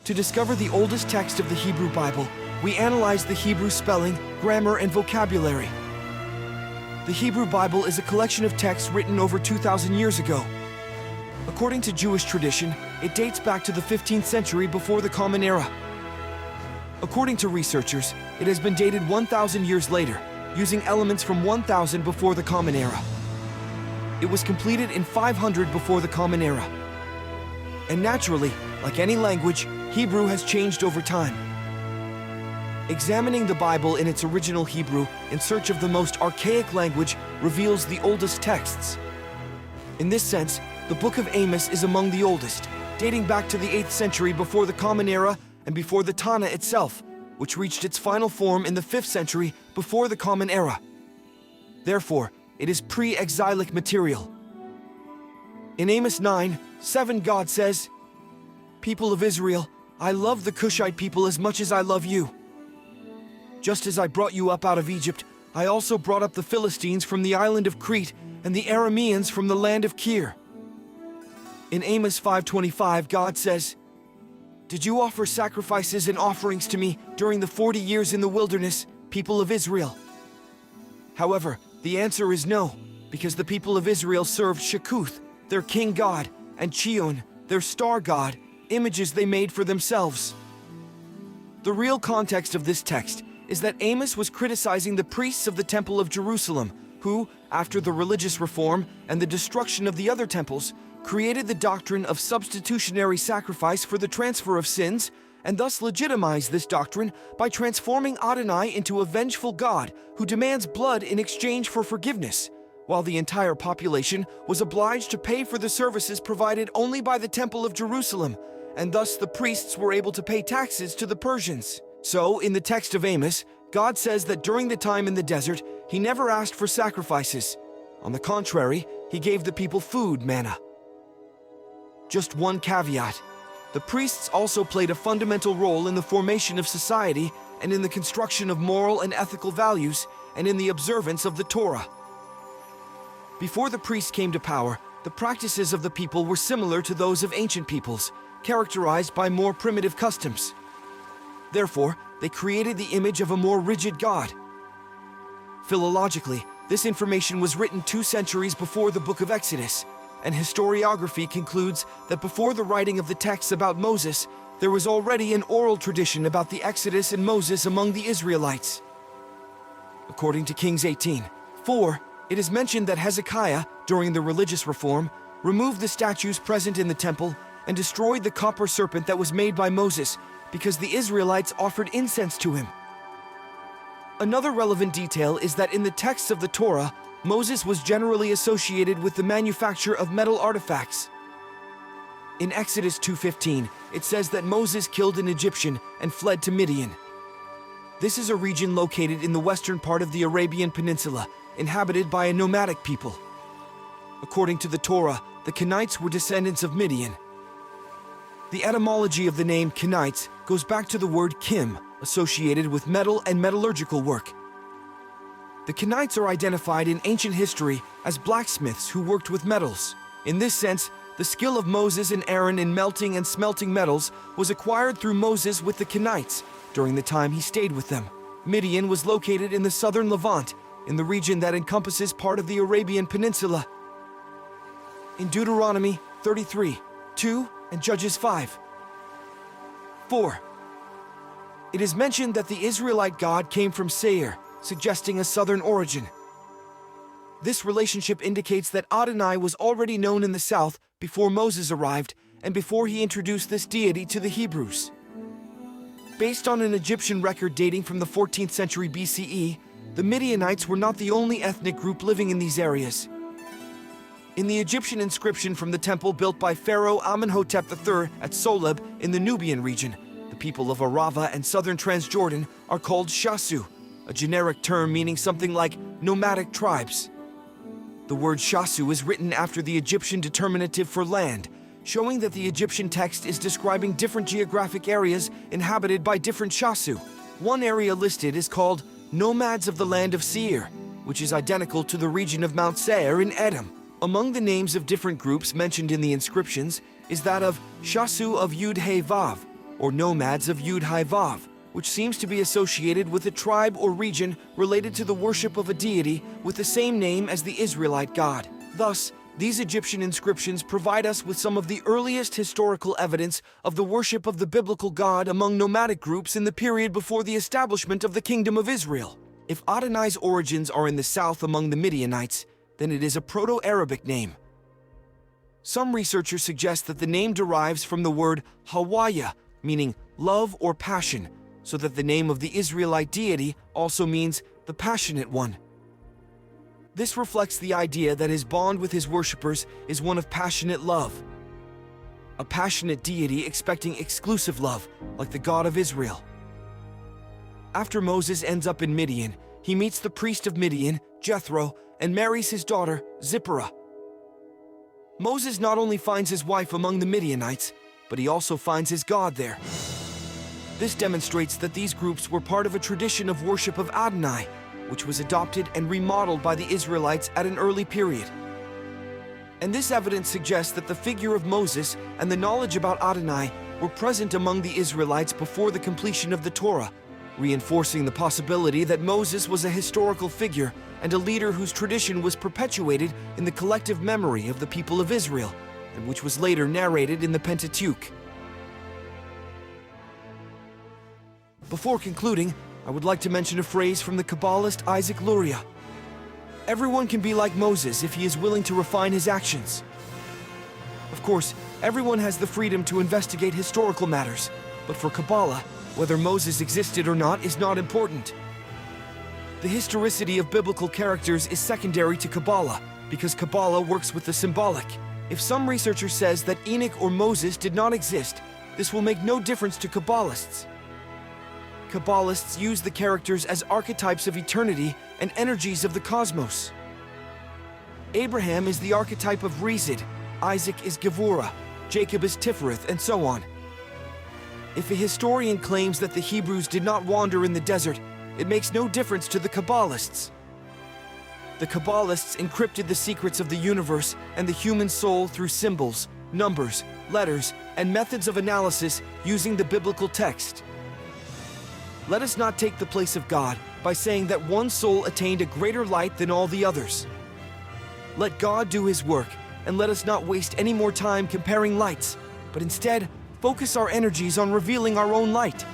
To discover the oldest text of the Hebrew Bible, we analyze the Hebrew spelling, grammar, and vocabulary. The Hebrew Bible is a collection of texts written over 2,000 years ago. According to Jewish tradition, it dates back to the 15th century before the Common Era. According to researchers, it has been dated 1,000 years later, using elements from 1000 before the Common Era. It was completed in 500 before the Common Era. And naturally, like any language, Hebrew has changed over time. Examining the Bible in its original Hebrew in search of the most archaic language reveals the oldest texts. In this sense, the Book of Amos is among the oldest, dating back to the 8th century before the Common Era and before the Tanna itself, which reached its final form in the 5th century before the Common Era. Therefore, it is pre-exilic material. In Amos 9:7, God says, "People of Israel, I love the Cushite people as much as I love you. Just as I brought you up out of Egypt, I also brought up the Philistines from the island of Crete and the Arameans from the land of Kir." In Amos 5:25, God says, "Did you offer sacrifices and offerings to me during the 40 years in the wilderness, people of Israel?" However, the answer is no, because the people of Israel served Shekuth, their king god, and Chion, their star god, images they made for themselves. The real context of this text is that Amos was criticizing the priests of the Temple of Jerusalem, who, after the religious reform and the destruction of the other temples, created the doctrine of substitutionary sacrifice for the transfer of sins, and thus legitimized this doctrine by transforming Adonai into a vengeful God who demands blood in exchange for forgiveness, while the entire population was obliged to pay for the services provided only by the Temple of Jerusalem, and thus the priests were able to pay taxes to the Persians. So, in the text of Amos, God says that during the time in the desert, he never asked for sacrifices. On the contrary, he gave the people food, manna. Just one caveat. The priests also played a fundamental role in the formation of society and in the construction of moral and ethical values and in the observance of the Torah. Before the priests came to power, the practices of the people were similar to those of ancient peoples, characterized by more primitive customs. Therefore, they created the image of a more rigid God. Philologically, this information was written 2 centuries before the Book of Exodus, and historiography concludes that before the writing of the texts about Moses, there was already an oral tradition about the Exodus and Moses among the Israelites. According to Kings 18:4, it is mentioned that Hezekiah, during the religious reform, removed the statues present in the temple and destroyed the copper serpent that was made by Moses because the Israelites offered incense to him. Another relevant detail is that in the texts of the Torah, Moses was generally associated with the manufacture of metal artifacts. In Exodus 2:15, it says that Moses killed an Egyptian and fled to Midian. This is a region located in the western part of the Arabian Peninsula, inhabited by a nomadic people. According to the Torah, the Kenites were descendants of Midian. The etymology of the name Kenites goes back to the word kim, associated with metal and metallurgical work. The Kenites are identified in ancient history as blacksmiths who worked with metals. In this sense, the skill of Moses and Aaron in melting and smelting metals was acquired through Moses with the Kenites during the time he stayed with them. Midian was located in the southern Levant, in the region that encompasses part of the Arabian Peninsula. In Deuteronomy 33:2 and Judges 5:4, it is mentioned that the Israelite God came from Seir, suggesting a southern origin. This relationship indicates that Adonai was already known in the south before Moses arrived and before he introduced this deity to the Hebrews. Based on an Egyptian record dating from the 14th century BCE, the Midianites were not the only ethnic group living in these areas. In the Egyptian inscription from the temple built by Pharaoh Amenhotep III at Soleb in the Nubian region, the people of Arava and southern Transjordan are called Shasu, a generic term meaning something like nomadic tribes. The word Shasu is written after the Egyptian determinative for land, showing that the Egyptian text is describing different geographic areas inhabited by different Shasu. One area listed is called Nomads of the Land of Seir, which is identical to the region of Mount Seir in Edom. Among the names of different groups mentioned in the inscriptions is that of Shasu of Yud He Vav, or nomads of Yud-Hai-Vav, which seems to be associated with a tribe or region related to the worship of a deity with the same name as the Israelite god. Thus, these Egyptian inscriptions provide us with some of the earliest historical evidence of the worship of the biblical God among nomadic groups in the period before the establishment of the Kingdom of Israel. If Adonai's origins are in the south among the Midianites, then it is a Proto-Arabic name. Some researchers suggest that the name derives from the word Hawaya, meaning love or passion, so that the name of the Israelite deity also means the passionate one. This reflects the idea that his bond with his worshippers is one of passionate love. A passionate deity expecting exclusive love, like the God of Israel. After Moses ends up in Midian, he meets the priest of Midian, Jethro, and marries his daughter, Zipporah. Moses not only finds his wife among the Midianites, but he also finds his God there. This demonstrates that these groups were part of a tradition of worship of Adonai, which was adopted and remodeled by the Israelites at an early period. And this evidence suggests that the figure of Moses and the knowledge about Adonai were present among the Israelites before the completion of the Torah, reinforcing the possibility that Moses was a historical figure and a leader whose tradition was perpetuated in the collective memory of the people of Israel, and which was later narrated in the Pentateuch. Before concluding, I would like to mention a phrase from the Kabbalist Isaac Luria. Everyone can be like Moses if he is willing to refine his actions. Of course, everyone has the freedom to investigate historical matters, but for Kabbalah, whether Moses existed or not is not important. The historicity of biblical characters is secondary to Kabbalah, because Kabbalah works with the symbolic. If some researcher says that Enoch or Moses did not exist, this will make no difference to Kabbalists. Kabbalists use the characters as archetypes of eternity and energies of the cosmos. Abraham is the archetype of Rezid, Isaac is Gevurah, Jacob is Tifereth, and so on. If a historian claims that the Hebrews did not wander in the desert, it makes no difference to the Kabbalists. The Kabbalists encrypted the secrets of the universe and the human soul through symbols, numbers, letters, and methods of analysis using the biblical text. Let us not take the place of God by saying that one soul attained a greater light than all the others. Let God do his work, and let us not waste any more time comparing lights, but instead focus our energies on revealing our own light.